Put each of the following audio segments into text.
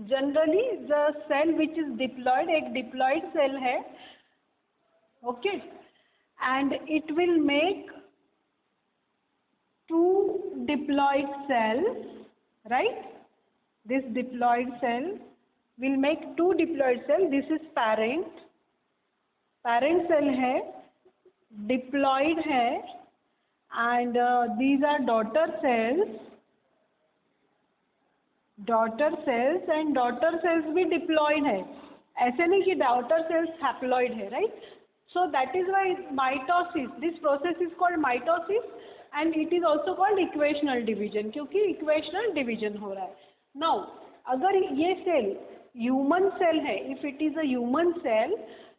Generally the cell which is diploid, एक diploid cell है, okay, and it will make two diploid cells, right? This diploid cell will make two diploid cells. This is parent cell है, diploid है, and these are daughter cells and daughter cells भी diploid है, ऐसे नहीं कि daughter cells haploid है, right? So that is why mitosis, this process is called mitosis and it is also called equational division, क्योंकि equational division हो रहा है. Now अगर ये सेल ह्यूमन सेल है, if it is a human cell,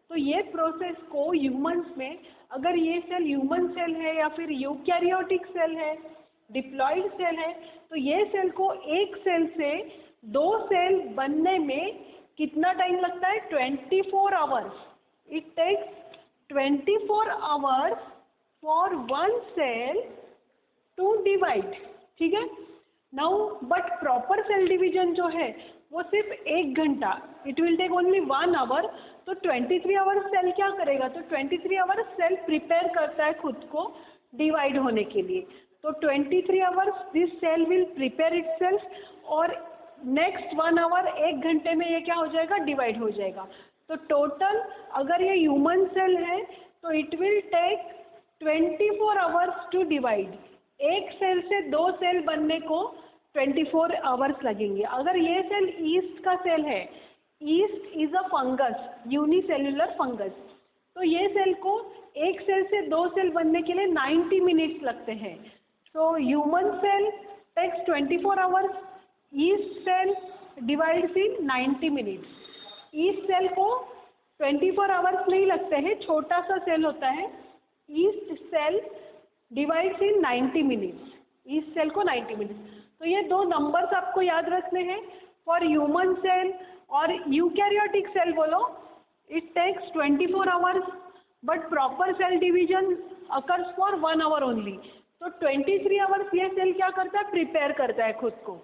तो ये प्रोसेस को ह्यूमंस में, अगर ये सेल ह्यूमन सेल है या फिर यूकैरियोटिक सेल है, डिप्लॉयड सेल है, तो ये सेल को एक सेल से दो सेल बनने में कितना टाइम लगता है? 24 hours. It takes 24 hours for one cell to divide, ठीक है. Now but proper cell division जो है वो सिर्फ 1 घंटा, it will take only 1 hour. तो 23 आवर्स सेल क्या करेगा? तो 23 आवर्स सेल प्रिपेयर करता है खुद को डिवाइड होने के लिए. तो 23 hours this cell will prepare itself, और नेक्स्ट 1 आवर, 1 घंटे में ये क्या हो जाएगा? डिवाइड हो जाएगा. तो टोटल अगर ये ह्यूमन सेल है तो it will take 24 hours to divide. एक सेल से दो सेल बनने को 24 आवर्स लगेंगे. अगर ये सेल ईस्ट का सेल है, east is a fungus, unicellular fungus, तो ये सेल को एक सेल से दो सेल बनने के लिए 90 मिनट्स लगते हैं. So human cell takes 24 hours, yeast cell divides in 90 minutes. Yeast cell को 24 आवर्स नहीं लगते हैं, छोटा सा सेल होता है. East cell divides in 90 minutes, yeast cell को 90 मिनट्स. तो ये दो नंबर्स आपको याद रखने हैं फॉर ह्यूमन सेल और यूकैरियोटिक सेल. बोलो it takes 24 hours but proper cell division occurs for 1 hour only. तो 23 आवर्स ये सेल क्या करता है? प्रिपेयर करता है खुद को.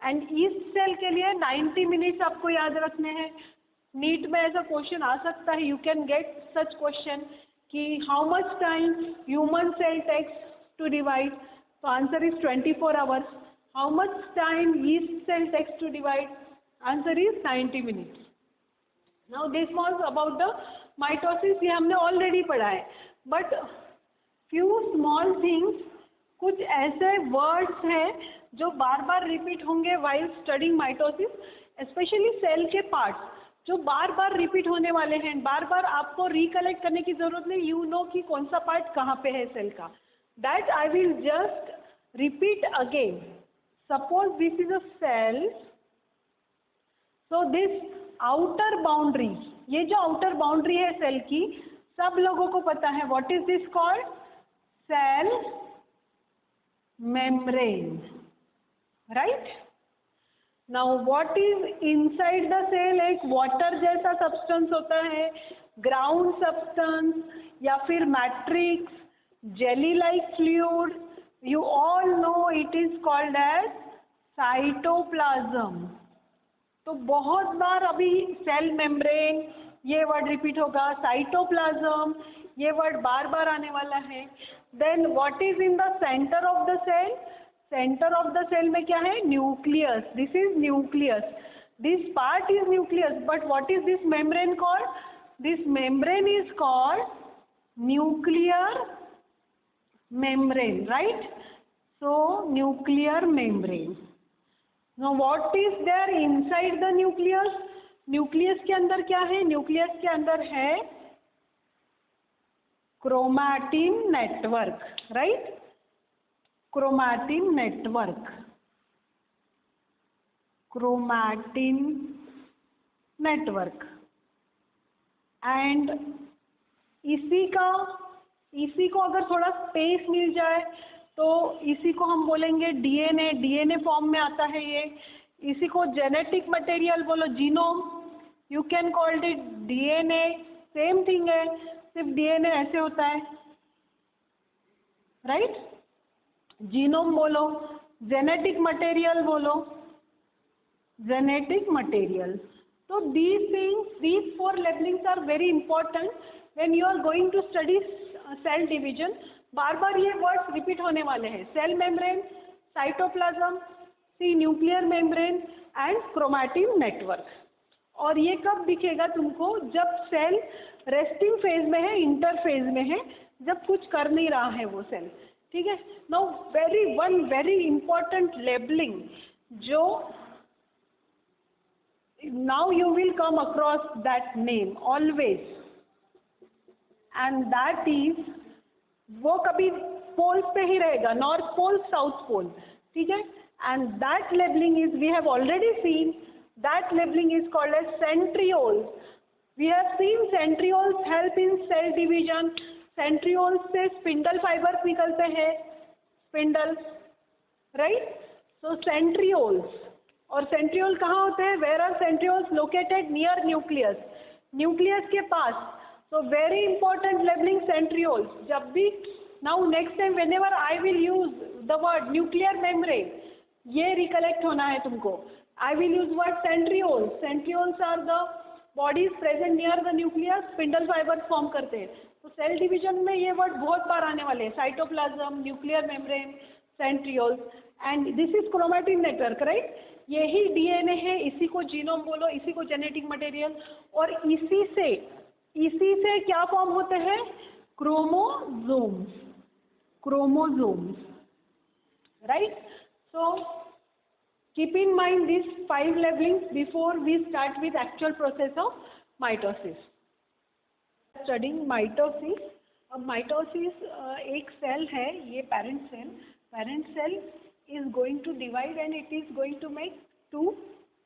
एंड ईस्ट सेल के लिए 90 मिनट्स आपको याद रखने हैं. नीट में ऐसा क्वेश्चन आ सकता है, you can get such question कि how much time human cell takes to divide. तो answer is 24 hours. How much time yeast cell takes to divide? Answer is 90 minutes. Now this was about the mitosis, ये हमने already पढ़ा है. But few small things, कुछ ऐसे words हैं जो बार बार रिपीट होंगे while studying mitosis, specially cell के पार्ट्स जो बार बार रिपीट होने वाले हैं. बार बार आपको रिकलेक्ट करने की जरूरत नहीं, यू नो कि कौन सा पार्ट कहाँ पे है सेल का. That I will just repeat again. Suppose this is a cell, so this outer boundary, ये जो आउटर बाउंड्री है सेल की, सब लोगों को पता है. What is this called? Cell membrane, right. Now what is inside the cell? एक वाटर जैसा सब्सटेंस होता है, ग्राउंड सब्सटेंस या फिर matrix, jelly like fluid. You all know it is called as cytoplasm. तो बहुत बार अभी सेल मेम्ब्रेन ये वर्ड रिपीट होगा, साइटोप्लाज्म ये वर्ड बार बार आने वाला है. Then what is in the centre of the cell? Centre of the cell में क्या है? Nucleus. This is nucleus. This part is nucleus. But what is this membrane called? This membrane is called nuclear membrane, right. So nuclear membrane. Now what is there inside the nucleus? Nucleus के अंदर क्या है? Nucleus के अंदर है chromatin network, right. Chromatin network, chromatin network. And इसी को अगर थोड़ा स्पेस मिल जाए तो इसी को हम बोलेंगे डीएनए. डीएनए फॉर्म में आता है ये. इसी को जेनेटिक मटेरियल बोलो, genome. You can called it DNA, same thing है, सिर्फ डीएनए ऐसे होता है, राइट. जीनोम बोलो, जेनेटिक मटेरियल बोलो. genetic material. So these things, these four labelings are very important when you are going to study cell division. बार बार ये वर्ड्स रिपीट होने वाले हैं, cell membrane, cytoplasm, see nuclear membrane and chromatin network. और ये कब दिखेगा तुमको? जब सेल रेस्टिंग फेज में है, इंटरफेज में है, जब कुछ कर नहीं रहा है वो सेल. ठीक है. नाउ वेरी इंपॉर्टेंट लेबलिंग जो now you will come across that name always, and that is, वो कभी पोल्स पे ही रहेगा, नॉर्थ पोल, साउथ पोल. ठीक है. and that labeling is, we have already seen, that labeling is called as centrioles. We have seen centrioles help in cell division. centrioles से spindle fibers निकलते हैं, spindles, right? so centrioles. और centriole कहाँ होते हैं? Where are centrioles located? Near nucleus, nucleus के पास. So very important labelling centrioles. जब भी now next time whenever I will use the word nuclear membrane, ये रिकलेक्ट होना है तुमको. I will use word centrioles. Centrioles are the bodies present near the nucleus, spindle fibres form करते हैं. तो cell division में ये word बहुत बार आने वाले हैं, cytoplasm, nuclear membrane, centrioles. And this is chromatin network, right? यही डीएनए है, इसी को जीनोम बोलो, इसी को जेनेटिक मटेरियल. और इसी से क्या फॉर्म होते हैं? Chromosomes. Chromosomes, right? So keep in mind this 5 labelings before we start with actual process of mitosis. Studying mitosis. अब माइटोसिस एक सेल है, ये parent cell. Parent cell is going to divide and it is going to make 2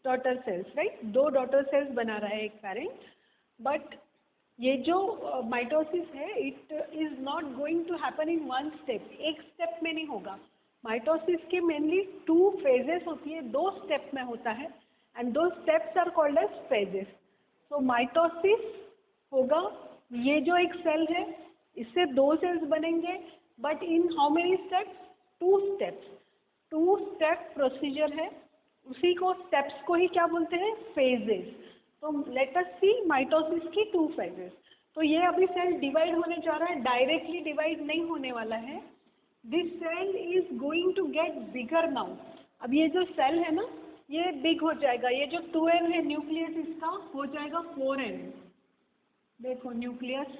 daughter cells, right? 2 daughter cells बना रहा है एक parent. But ये जो माइटोसिस है, it is not going to happen in one step. एक step में नहीं होगा. माइटोसिस के मेनली 2 phases होती है, 2 स्टेप में होता है, and those steps are called as phases. So mitosis होगा, ये जो एक सेल है, इससे 2 cells बनेंगे, but in how many steps? 2 steps. 2 step procedure है, उसी को स्टेप्स को ही क्या बोलते हैं? फेजेस. तो लेट अस सी माइटोसिस की 2 फेजेस. तो ये अभी सेल डिवाइड होने जा रहा है, डायरेक्टली डिवाइड नहीं होने वाला है. This cell is going to get bigger now. अब ये जो सेल है ना, ये बिग हो जाएगा. ये जो 2n है न्यूक्लियस, इसका हो जाएगा 4n. देखो न्यूक्लियस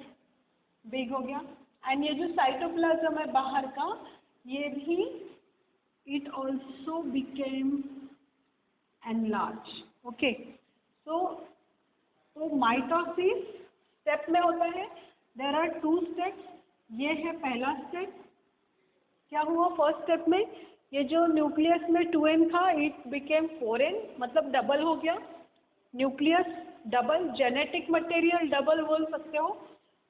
बिग हो गया. एंड ये जो साइटोप्लाज्म है बाहर का, ये भी it also became enlarged. Okay, so mitosis step में होता है. there are 2 steps. ये है पहला स्टेप. क्या हुआ फर्स्ट स्टेप में? ये जो न्यूक्लियस में 2n था, it became 4n, मतलब डबल हो गया. Nucleus double, genetic material double बोल सकते हो,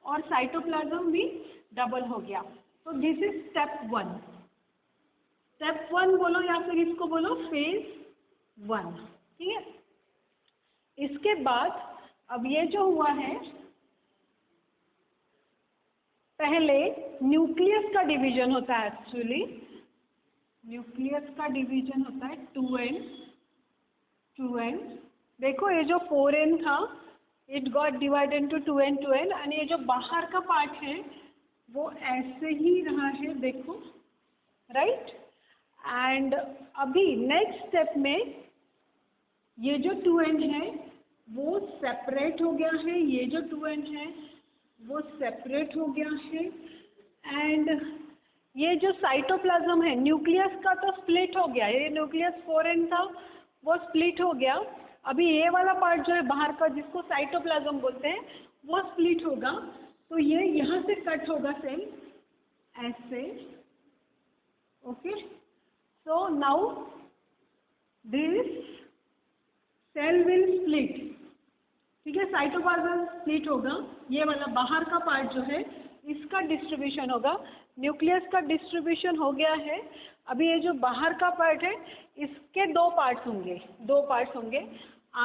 और साइटोप्लाज्म भी डबल हो गया. तो दिस इज स्टेप 1. स्टेप 1 बोलो या फिर इसको बोलो फेज 1. ठीक है. इसके बाद अब ये जो हुआ है, पहले न्यूक्लियस का डिवीजन होता है. एक्चुअली न्यूक्लियस का डिवीजन होता है 2n. देखो ये जो 4n था, it got divided into 2n. And ये जो बाहर का पार्ट है वो ऐसे ही रहा है, देखो, राइट? एंड अभी नेक्स्ट स्टेप में ये जो 2n है वो सेपरेट हो गया है, ये जो 2n है वो सेपरेट हो गया है. एंड ये जो साइटोप्लाज्म है न्यूक्लियस का, तो स्प्लिट हो गया. ये न्यूक्लियस 4n था, वो स्प्लिट हो गया. अभी ये वाला पार्ट जो है बाहर का, जिसको साइटोप्लाज्म बोलते हैं, वो स्प्लिट होगा. तो ये यहाँ से कट होगा सेल ऐसे. Okay. So now this cell will split. ठीक है. साइटोप्लाज्म स्प्लिट होगा. ये वाला बाहर का पार्ट जो है, इसका डिस्ट्रीब्यूशन होगा. न्यूक्लियस का डिस्ट्रीब्यूशन हो गया है. अभी ये जो बाहर का पार्ट है, इसके 2 पार्ट्स होंगे. 2 पार्ट्स होंगे.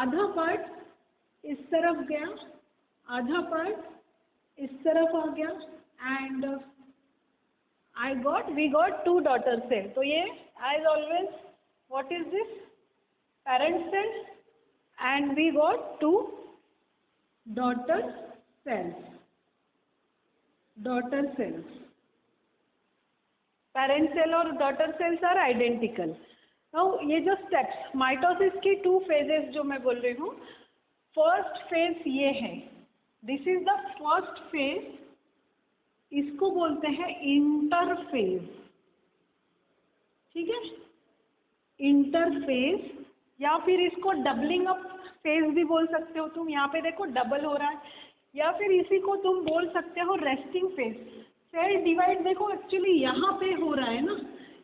आधा पार्ट इस तरफ गया, आधा पार्ट इस तरफ आ गया. And we got 2 daughter cells. तो ये as always, what is this? parent cell and we got 2 daughter cells. Daughter cells. Parent cell और daughter cells are identical. Now ये जो steps माइटोसिस की 2 phases जो मैं बोल रही हूँ, फर्स्ट फेज ये है, this is the first phase, इसको बोलते हैं इंटरफेज. ठीक है, इंटरफेज, या फिर इसको डबलिंग अप फेज भी बोल सकते हो तुम. यहाँ पे देखो डबल हो रहा है, या फिर इसी को तुम बोल सकते हो रेस्टिंग फेज. सेल डिवाइड देखो एक्चुअली यहाँ पे हो रहा है ना,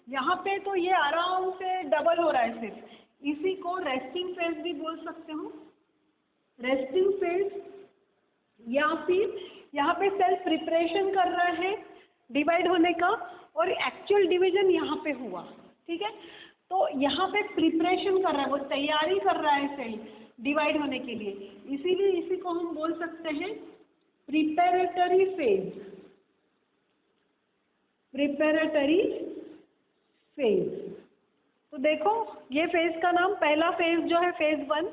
यहाँ पे तो ये आराम से डबल हो रहा है सिर्फ, इसी को रेस्टिंग फेज भी बोल सकते हो. रेस्टिंग फेज, या फिर यहाँ पे सेल प्रिपरेशन कर रहा है डिवाइड होने का और एक्चुअल डिवीजन यहाँ पे हुआ. ठीक है, तो यहाँ पे प्रिपरेशन कर रहा है, वो तैयारी कर रहा है सेल डिवाइड होने के लिए, इसीलिए इसी को हम बोल सकते हैं प्रिपेरेटरी फेज. Preparatory phase. तो देखो ये फेज का नाम, पहला फेज जो है फेज 1,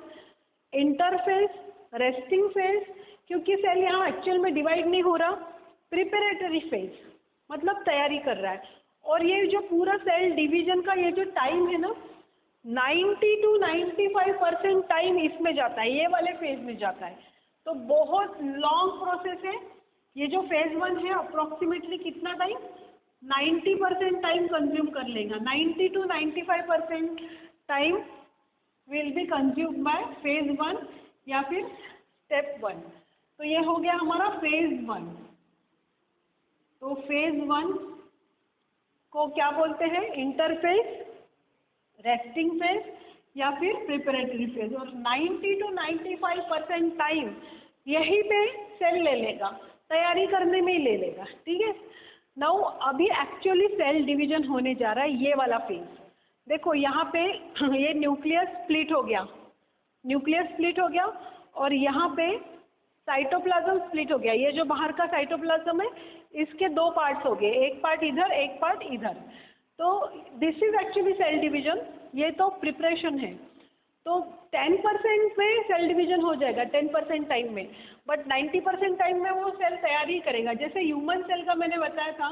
इंटरफेज, रेस्टिंग फेज, क्योंकि सेल यहाँ एक्चुअल में डिवाइड नहीं हो रहा. प्रिपेरेटरी फेज मतलब तैयारी कर रहा है. और ये जो पूरा सेल डिवीजन का ये जो टाइम है ना, 90 to 95% टाइम इसमें जाता है, ये वाले फेज में जाता है. तो बहुत लॉन्ग प्रोसेस है. ये जो फेज 1 है अप्रोक्सीमेटली कितना टाइम, 90% टाइम कंज्यूम कर लेगा. 90 to 95% time will be consume by phase 1 या फिर स्टेप 1. तो ये हो गया हमारा फेज 1. तो फेज 1 को क्या बोलते हैं, इंटरफेज, रेस्टिंग फेज या फिर प्रिपरेटरी फेज. और 90 to 95% टाइम यहीं पे सेल ले लेगा, तैयारी करने में ही ले लेगा. ठीक है, नाउ अभी एक्चुअली सेल डिवीजन होने जा रहा है, ये वाला फेज. देखो यहाँ पे ये न्यूक्लियस स्प्लिट हो गया, न्यूक्लियस स्प्लिट हो गया, और यहाँ पे साइटोप्लाज्म स्प्लिट हो गया. ये जो बाहर का साइटोप्लाज्म है इसके 2 पार्ट्स हो गए, एक पार्ट इधर, एक पार्ट इधर. तो this is actually cell division. ये तो प्रिपरेशन है. तो 10% में सेल डिवीजन हो जाएगा, 10% टाइम में, बट 90% टाइम में वो सेल तैयारी करेगा. जैसे ह्यूमन सेल का मैंने बताया था,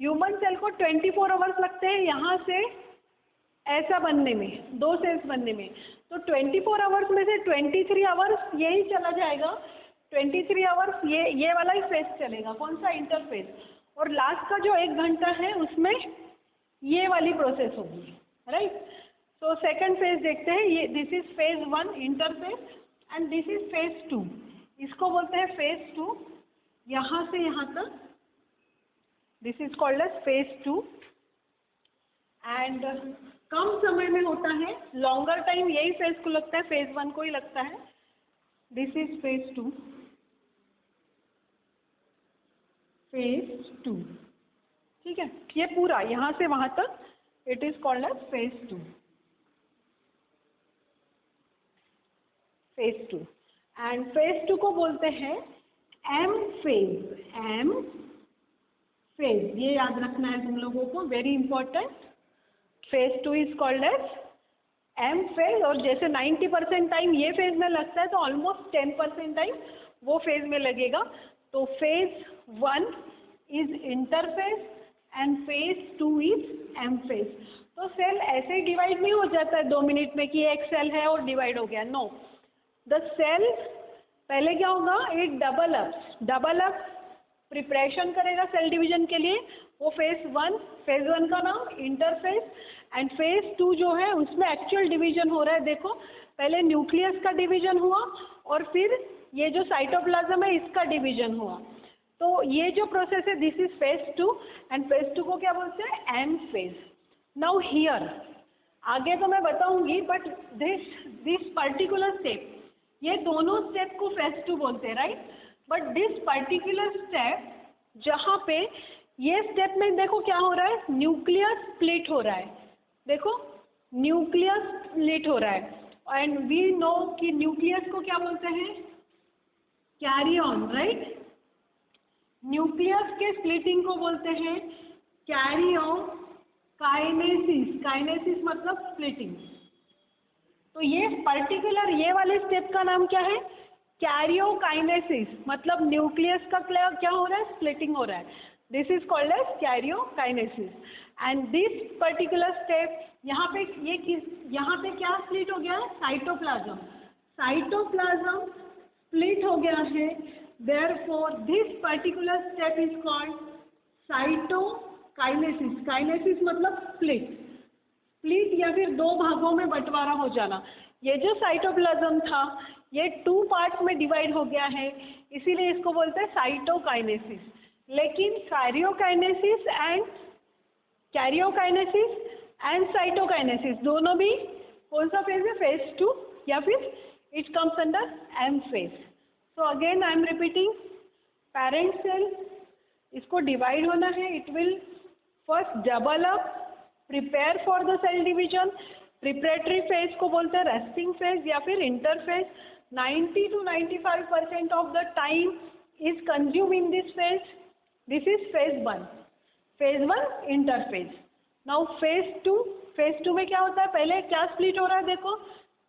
ह्यूमन सेल को 24 आवर्स लगते हैं यहाँ से ऐसा बनने में, 2 सेल्स बनने में. तो 24 आवर्स में से 23 आवर्स यही चला जाएगा, 23 आवर्स ये वाला ही फेज चलेगा. कौन सा, इंटरफेज. और लास्ट का जो 1 घंटा है उसमें ये वाली प्रोसेस होगी. राइट. तो सेकंड फेज देखते हैं. ये this is phase 1 interphase and this is phase 2. इसको बोलते हैं फेज 2. यहाँ से यहाँ तक this is called as phase 2. And कम समय में होता है, लॉन्गर टाइम यही फेज को लगता है, फेज 1 को ही लगता है. This is phase 2. फेज 2. ठीक है, ये पूरा यहाँ से वहाँ तक it is called as phase 2. Phase 2. And phase 2 को बोलते हैं एम फेज. एम फेज, ये याद रखना है तुम लोगों को, very important. Phase 2 is called as M phase. और जैसे 90% टाइम ये फेज में लगता है, तो ऑलमोस्ट 10% टाइम वो फेज में लगेगा. तो phase 1 is interphase and phase 2 is M phase. तो सेल ऐसे डिवाइड नहीं हो जाता है 2 मिनट में कि एक सेल है और डिवाइड हो गया. नो, द सेल पहले क्या होगा, एक डबल अप प्रिपरेशन करेगा सेल डिवीजन के लिए. वो फेज 1 का नाम इंटरफेज, एंड फेज 2 जो है उसमें एक्चुअल डिवीजन हो रहा है. देखो पहले न्यूक्लियस का डिवीजन हुआ और फिर ये जो साइटोप्लाज्म है इसका डिवीजन हुआ. तो ये जो प्रोसेस है this is phase 2 and phase 2 को क्या बोलते हैं, एम फेज. नाउ हियर आगे तो मैं बताऊंगी, बट दिस पर्टिकुलर स्टेप, ये दोनों स्टेप को फेज 2 बोलते हैं. Right. But this particular step जहाँ पे ये स्टेप में देखो क्या हो रहा है, न्यूक्लियस स्प्लिट हो रहा है. देखो न्यूक्लियस स्प्लिट हो रहा है. एंड वी नो कि न्यूक्लियस को क्या बोलते हैं, कैरी ऑन. राइट. न्यूक्लियस के स्प्लिटिंग को बोलते हैं कैरी ऑन काइनेसिस. काइनेसिस मतलब स्प्लिटिंग. तो ये पर्टिकुलर ये वाले स्टेप का नाम क्या है? कैरियोकाइनेसिस। मतलब न्यूक्लियस का क्या हो रहा है? स्प्लिटिंग हो रहा है। This is called as karyokinesis. And this particular step यहाँ पे यहाँ पे क्या स्प्लिट हो गया है? साइटोप्लाज्म। साइटोप्लाज्म स्प्लिट हो गया है, therefore this particular step is called cytokinesis. Kinesis मतलब स्प्लिट, स्प्लिट या फिर दो भागों में बंटवारा हो जाना। ये जो साइटोप्लाज्म था ये 2 पार्ट्स में डिवाइड हो गया है, इसीलिए इसको बोलते हैं साइटोकाइनेसिस। लेकिन कैरियोकाइनेसिस एंड साइटोकाइनेसिस दोनों भी कौन सा फेज है? फेज 2 या फिर it comes under M phase. So again I am repeating, parent cell इसको डिवाइड होना है, it will first develop, prepare for the cell division. Preparatory phase को बोलते हैं रेस्टिंग फेज या फिर interphase. 90 to 95% of the time is consume in this phase. This is phase 1। Phase 1 interphase. Now phase 2। Phase 2 में क्या होता है? पहले क्या स्प्लिट हो रहा है? देखो,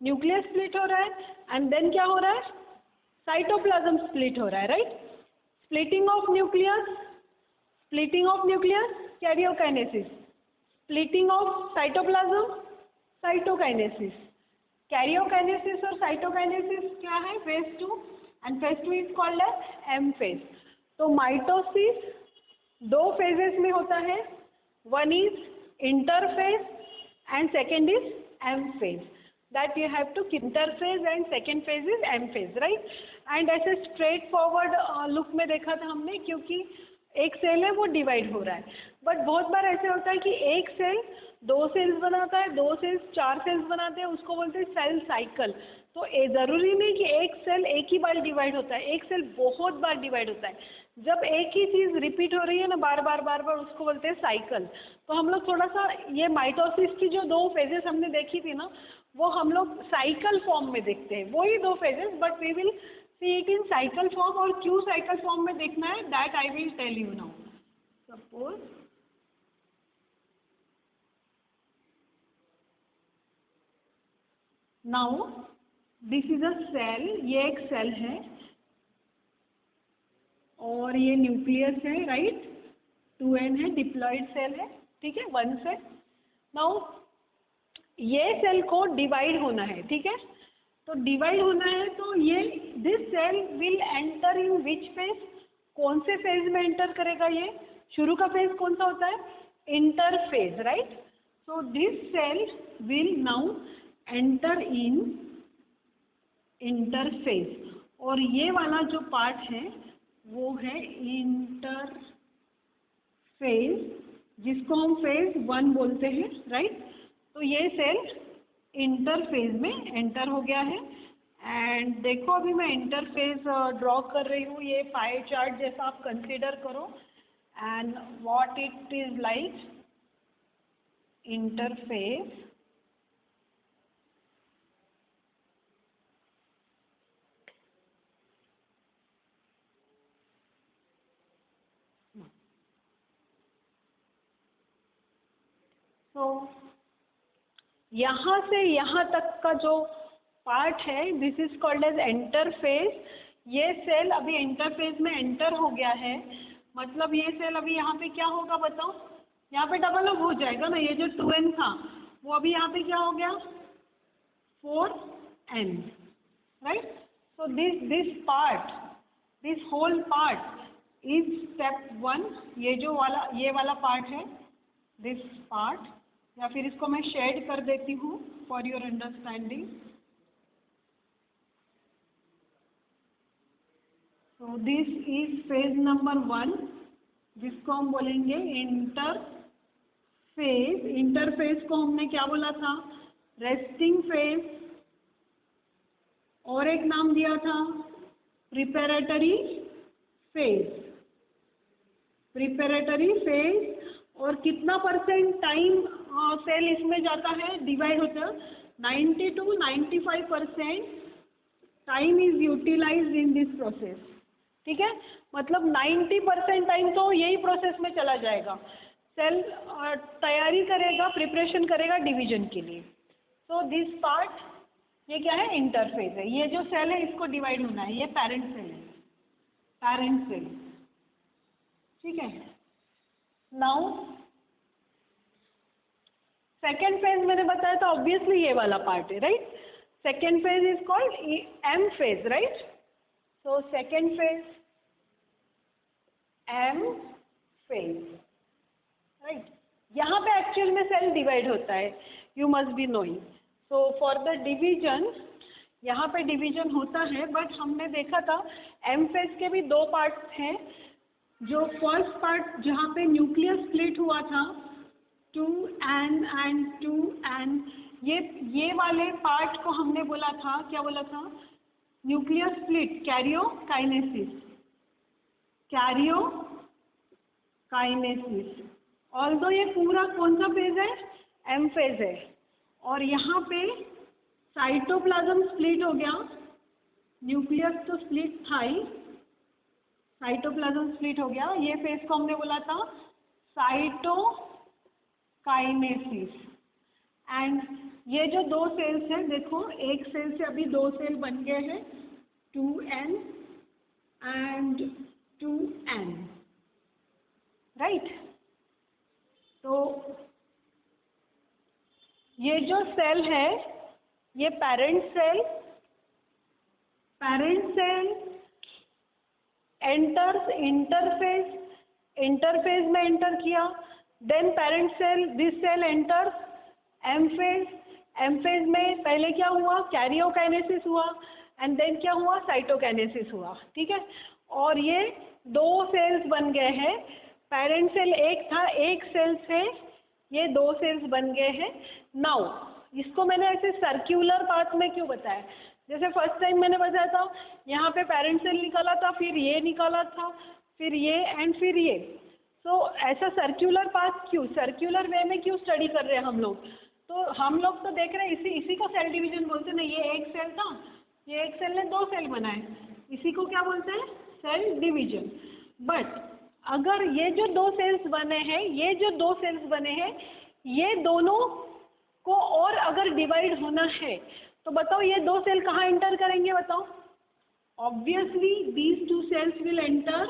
न्यूक्लियस स्प्लिट हो रहा है एंड देन क्या हो रहा है? साइटोप्लाज्म स्प्लिट हो रहा है, right? Splitting of nucleus, karyokinesis. Splitting of cytoplasm, cytokinesis. Karyokinesis और साइटोकाइनेसिस क्या है? Phase 2। And phase 2 is called as M phase. तो माइटोसिस 2 फेजेस में होता है, one is interphase and second is M phase. That you have to keep interphase and second phase is M phase, right? And ऐसे straight forward look में देखा था हमने, क्योंकि एक सेल है वो डिवाइड हो रहा है। बट बहुत बार ऐसे होता है कि एक सेल 2 सेल्स बनाता है, 2 सेल्स 4 सेल्स बनाते हैं, उसको बोलते हैं सेल साइकिल। तो ज़रूरी नहीं कि एक सेल एक ही बार डिवाइड होता है, एक सेल बहुत बार डिवाइड होता है। जब एक ही चीज़ रिपीट हो रही है ना बार बार उसको बोलते हैं साइकिल। तो हम लोग थोड़ा सा ये माइटोसिस की जो 2 फेजेस हमने देखी थी ना, वो हम लोग साइकिल फॉर्म में देखते हैं, वही 2 phases, but we will see it in cycle form. और क्यों साइकिल फॉर्म में देखना है, that I will tell you now. Suppose now this is a cell, ये एक सेल है और ये न्यूक्लियस है, राइट? 2n है, डिप्लॉइड सेल है, ठीक है, 1 सेल। नाउ ये सेल को डिवाइड होना है, ठीक है? तो डिवाइड होना है तो ये this cell will enter in which phase? कौन से फेज में एंटर करेगा? ये शुरू का फेज कौन सा होता है? Interphase, right? So this cell will now enter in interphase. और ये वाला जो पार्ट है वो है इंटरफेज, जिसको हम फेज 1 बोलते हैं, राइट? तो ये सेल इंटरफेज में एंटर हो गया है। एंड देखो अभी मैं इंटरफेज ड्रॉ कर रही हूँ, ये पाई चार्ट जैसा आप कंसीडर करो। And what it is like interphase, तो यहाँ से यहाँ तक का जो पार्ट है this is called as interphase. ये सेल अभी इंटरफेज में एंटर हो गया है, मतलब ये सेल अभी यहाँ पे क्या होगा बताओ? यहाँ पे डबल अप हो जाएगा ना, ये जो 2n था वो अभी यहाँ पे क्या हो गया? 4n, right? So this whole part is step 1। ये वाला पार्ट है दिस पार्ट, या फिर इसको मैं शेड कर देती हूँ for your understanding. So this is phase number 1, जिसको हम बोलेंगे इंटरफेज। इंटरफेज को हमने क्या बोला था? रेस्टिंग फेज, और एक नाम दिया था प्रिपरेटरी फेज। Preparatory phase. और कितना % टाइम सेल इसमें जाता है, डिवाइड होता है? 90 to 95% time is utilized in this process, ठीक है? मतलब 90% टाइम तो यही प्रोसेस में चला जाएगा। सेल तैयारी करेगा, प्रिपरेशन करेगा डिवीजन के लिए। सो दिस पार्ट ये क्या है, इंटरफेज है। ये जो सेल है इसको डिवाइड होना है, ये पेरेंट सेल है, पेरेंट सेल, ठीक है। नाउ सेकेंड फेज मैंने बताया था, ऑब्वियसली ये वाला पार्ट है, right. Second phase is called M phase, right. So second phase M phase, right. यहाँ पे एक्चुअल में सेल डिवाइड होता है, you must be knowing. So for the division, यहाँ पे डिवीजन होता है, बट हमने देखा था एम फेज के भी दो पार्ट्स हैं। जो फर्स्ट पार्ट जहाँ पे न्यूक्लियस स्प्लिट हुआ था 2n एंड 2n, ये वाले पार्ट को हमने बोला था, क्या बोला था, nucleus split karyokinesis, karyokinesis. Although ये पूरा कौन सा फेज है, एम फेज है। और यहाँ पे साइटोप्लाज्म स्प्लिट हो गया, न्यूक्लियस तो स्प्लिट था ही, साइटोप्लाज्म स्प्लिट हो गया, ये फेज को हमने बोला था साइटोकाइनेसिस। एंड ये जो दो सेल्स हैं, देखो एक सेल से अभी दो सेल बन गए हैं, 2n एंड 2n, राइट। तो ये जो सेल है, ये parent cell enters interphase, interphase में एंटर किया, then parent cell, this cell enters M phase, M phase में पहले क्या हुआ, कैरियोकाइनेसिस हुआ, एंड देन क्या हुआ, साइटोकाइनेसिस हुआ, ठीक है। और ये दो सेल्स बन गए हैं, पेरेंट सेल एक था, एक सेल से ये दो सेल्स बन गए हैं। नाउ इसको मैंने ऐसे सर्क्यूलर पाथ में क्यों बताया, जैसे फर्स्ट टाइम मैंने बताया था यहाँ पे पेरेंट सेल निकाला था, फिर ये निकाला था, फिर ये एंड फिर ये। तो ऐसा सर्क्यूलर पाथ क्यों, सर्क्यूलर वे में क्यों स्टडी कर रहे हैं हम लोग। तो हम लोग तो देख रहे हैं इसी को सेल डिवीजन बोलते हैं ना। ये एक सेल था, ये एक सेल ने दो सेल बनाए, इसी को क्या बोलते हैं, सेल डिवीजन। बट अगर ये जो दो सेल्स बने हैं, ये जो दो सेल्स बने हैं, ये दोनों को और अगर डिवाइड होना है तो बताओ ये दो सेल कहाँ एंटर करेंगे, बताओ। Obviously these two cells will enter,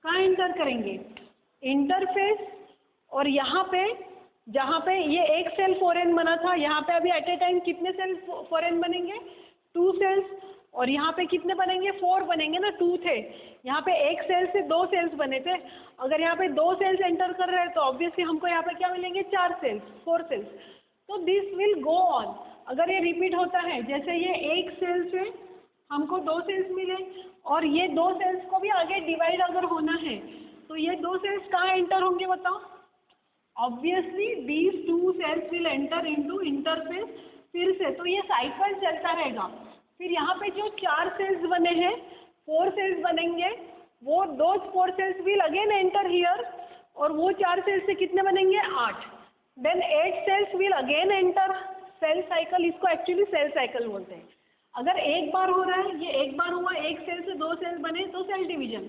कहाँ एंटर करेंगे, इंटरफेस। और यहाँ पे जहाँ पे ये एक सेल फॉरेन बना था, यहाँ पे अभी एट ए टाइम कितने सेल फॉरेन बनेंगे, 2 सेल्स। और यहाँ पे कितने बनेंगे, 4 बनेंगे ना, 2 थे, यहाँ पे एक सेल से 2 सेल्स बने थे। अगर यहाँ पे 2 सेल्स एंटर कर रहे हैं तो ऑब्वियसली हमको यहाँ पे क्या मिलेंगे, 4 सेल्स, 4 सेल्स। तो दिस विल गो ऑन, अगर ये रिपीट होता है, जैसे ये एक सेल से हमको 2 सेल्स मिले और ये 2 सेल्स को भी आगे डिवाइड अगर होना है तो ये 2 सेल्स कहाँ एंटर होंगे, बताओ। Obviously these 2 cells will enter into interphase, फिर से तो ये साइकिल चलता रहेगा। फिर यहाँ पे जो 4 सेल्स बने हैं, 4 सेल्स बनेंगे, वो 4 cells will again enter here, और वो 4 सेल्स से कितने बनेंगे, 8। Then 8 cells will again enter cell cycle, इसको एक्चुअली सेल साइकिल बोलते हैं। अगर एक बार हो रहा है, ये एक बार हुआ, एक सेल से 2 सेल बने तो सेल डिवीजन।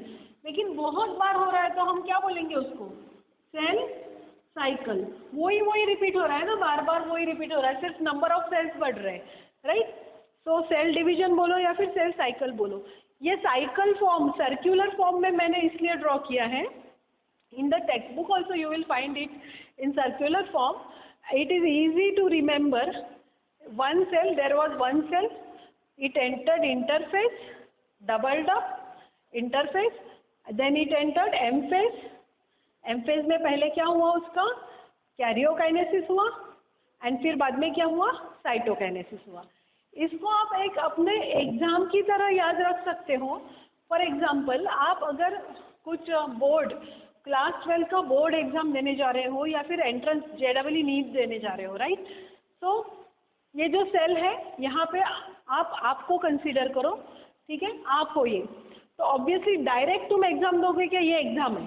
लेकिन बहुत बार हो रहा है तो हम क्या बोलेंगे उसको, सेल साइकिल। वही रिपीट हो रहा है ना, बार बार वही रिपीट हो रहा है, सिर्फ नंबर ऑफ सेल्स बढ़ रहे हैं, राइट। सो सेल डिवीजन बोलो या फिर सेल साइकिल बोलो। ये साइकिल फॉर्म सर्क्यूलर फॉर्म में मैंने इसलिए ड्रॉ किया है। In the text book also you will find it in circular form. It is easy to remember. One cell, there was one cell, it entered interphase, doubled up interphase, then it entered M phase. M phase में पहले क्या हुआ उसका, karyokinesis हुआ, and फिर बाद में क्या हुआ, साइटोकाइनेसिस हुआ. इसको आप एक अपने एग्जाम की तरह याद रख सकते हो. फॉर एग्जाम्पल, आप अगर कुछ बोर्ड क्लास 12 का बोर्ड एग्जाम देने जा रहे हो या फिर एंट्रेंस JEE नीट देने जा रहे हो, राइट. तो ये जो सेल है यहाँ पे आप आपको कंसीडर करो, ठीक है, आप हो ये. तो ऑब्वियसली डायरेक्ट तुम एग्जाम दोगे क्या, ये एग्जाम है,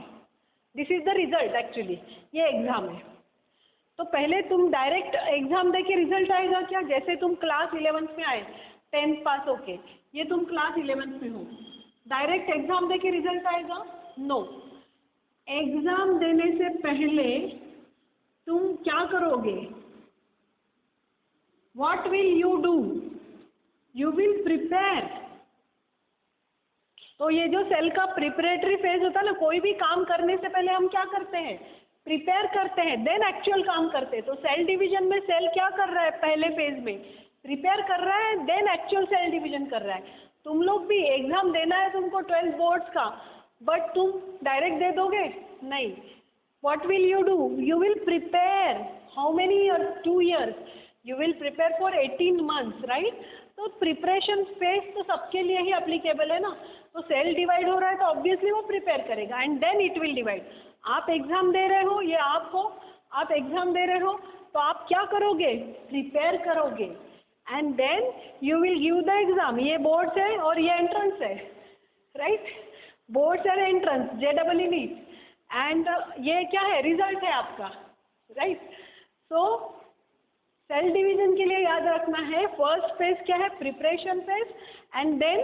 this is the result, actually ये एग्जाम है. तो पहले तुम डायरेक्ट एग्जाम दे के रिजल्ट आएगा क्या, जैसे तुम क्लास 11th में आए 10th पास होके, ये तुम क्लास 11th में हो, डायरेक्ट एग्जाम दे के रिजल्ट आएगा, नो. एग्जाम देने से पहले तुम क्या करोगे, what will you do, you will prepare. तो ये जो सेल का प्रिपरेटरी फेज होता है ना, कोई भी काम करने से पहले हम क्या करते हैं, प्रिपेयर करते हैं, देन एक्चुअल काम करते हैं। तो सेल डिवीजन में सेल क्या कर रहा है, पहले फेज में प्रिपेयर कर रहा है, देन एक्चुअल सेल डिवीजन कर रहा है। तुम लोग भी एग्जाम देना है तुमको 12th बोर्ड्स का, बट तुम डायरेक्ट दे दोगे नहीं। What will you do? You will prepare. How many years? 2 years. You will prepare for 18 months, right? तो प्रिपरेशन फेज तो सबके लिए ही अप्लीकेबल है ना। तो सेल डिवाइड हो रहा है तो ऑब्वियसली वो प्रिपेयर करेगा and then it will divide. आप एग्जाम दे रहे हो, ये आप हो, आप एग्जाम दे रहे हो तो आप क्या करोगे, प्रिपेयर करोगे and then you will give the exam. ये बोर्ड्स है और ये एंट्रेंस है, right? Boards and entrance, JEE NEET, and ये क्या है, रिजल्ट है आपका, राइट? सो सेल डिवीजन के लिए याद रखना है, फर्स्ट फेज क्या है, preparation phase and then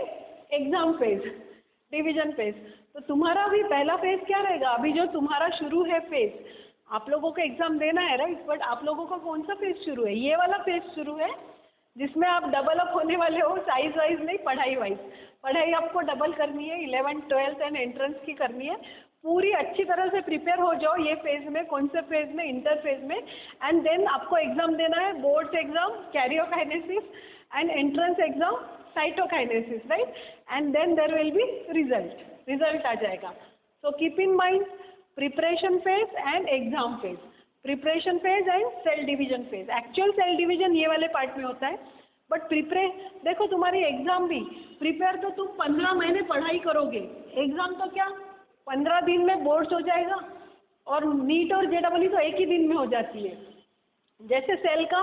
exam phase, division phase. तो तुम्हारा भी पहला फेज क्या रहेगा, अभी जो तुम्हारा शुरू है फेज, आप लोगों को एग्जाम देना है, राइट? बट आप लोगों का कौन सा फेज शुरू है, ये वाला फेज शुरू है जिसमें आप डबल अप होने वाले हो, साइज वाइज नहीं, पढ़ाई वाइज। पढ़ाई आपको डबल करनी है, 11th 12th एंड एंट्रेंस की करनी है। पूरी अच्छी तरह से प्रिपेयर हो जाओ ये फेज में, कौन से फेज में, इंटर फेज में, एंड देन आपको एग्जाम देना है, boards exam karyokinesis and entrance exam cytokinesis, right? And then there will be result आ जाएगा। So keep in mind preparation phase and exam phase, preparation phase and cell division phase. Actual cell division ये वाले part में होता है, but देखो तुम्हारी exam भी प्रिपेयर तो तुम 15 महीने पढ़ाई करोगे, एग्जाम तो क्या 15 दिन में बोर्ड्स हो जाएगा, और नीट और JEE तो एक ही दिन में हो जाती है। जैसे सेल का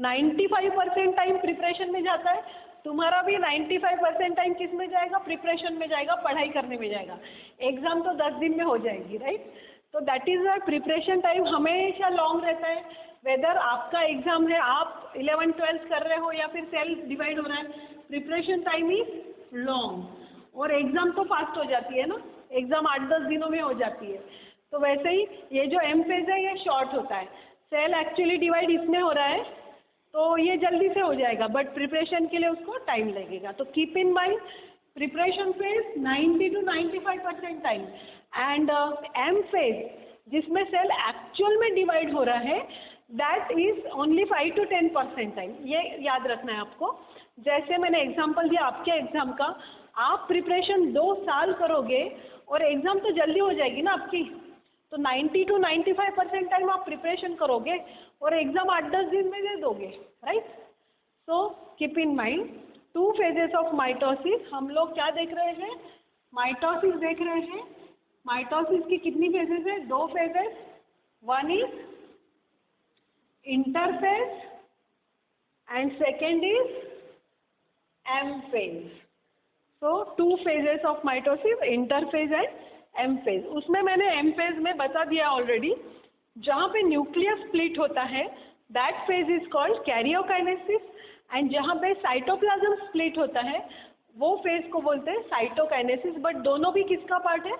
95% टाइम प्रिपरेशन में जाता है, तुम्हारा भी 95% टाइम किस में जाएगा, प्रिपरेशन में जाएगा, पढ़ाई करने में जाएगा। एग्जाम तो 10 दिन में हो जाएगी, राइट? तो that is why preparation time हमेशा लॉन्ग रहता है। वेदर आपका एग्जाम है, आप 11th 12th कर रहे हो या फिर सेल डिवाइड हो रहा है, प्रिपरेशन टाइम इज लॉन्ग। और एग्जाम तो फास्ट हो जाती है ना, एग्जाम 8-10 दिनों में हो जाती है। तो वैसे ही ये जो एम फेज है ये शॉर्ट होता है, सेल एक्चुअली डिवाइड इसमें हो रहा है तो ये जल्दी से हो जाएगा, बट प्रिपरेशन के लिए उसको टाइम लगेगा। तो keep in mind preparation phase 90 to 95% time, and M phase जिसमें सेल एक्चुअल में डिवाइड हो रहा है that is only 5 to 10% time. ये याद रखना है आपको। जैसे मैंने एग्जांपल दिया आपके एग्जाम का, आप प्रिपरेशन 2 साल करोगे और एग्जाम तो जल्दी हो जाएगी ना आपकी, तो 90 to 95% टाइम आप प्रिपरेशन करोगे और एग्जाम 8-10 दिन में दे दोगे, right? So keep in mind 2 phases of mitosis. हम लोग क्या देख रहे हैं, माइटोसिस देख रहे हैं। माइटोसिस की कितनी फेजेस है, 2 phases। One is interphase and second is M phase. So 2 phases of mitosis, interphase and M phase. उसमें मैंने एम फेज में बता दिया ऑलरेडी, जहाँ पे न्यूक्लियस स्प्लिट होता है that phase is called karyokinesis, and जहाँ पे साइटोप्लाज्म स्प्लिट होता है वो फेज को बोलते हैं साइटोकाइनेसिस। बट दोनों भी किसका पार्ट है,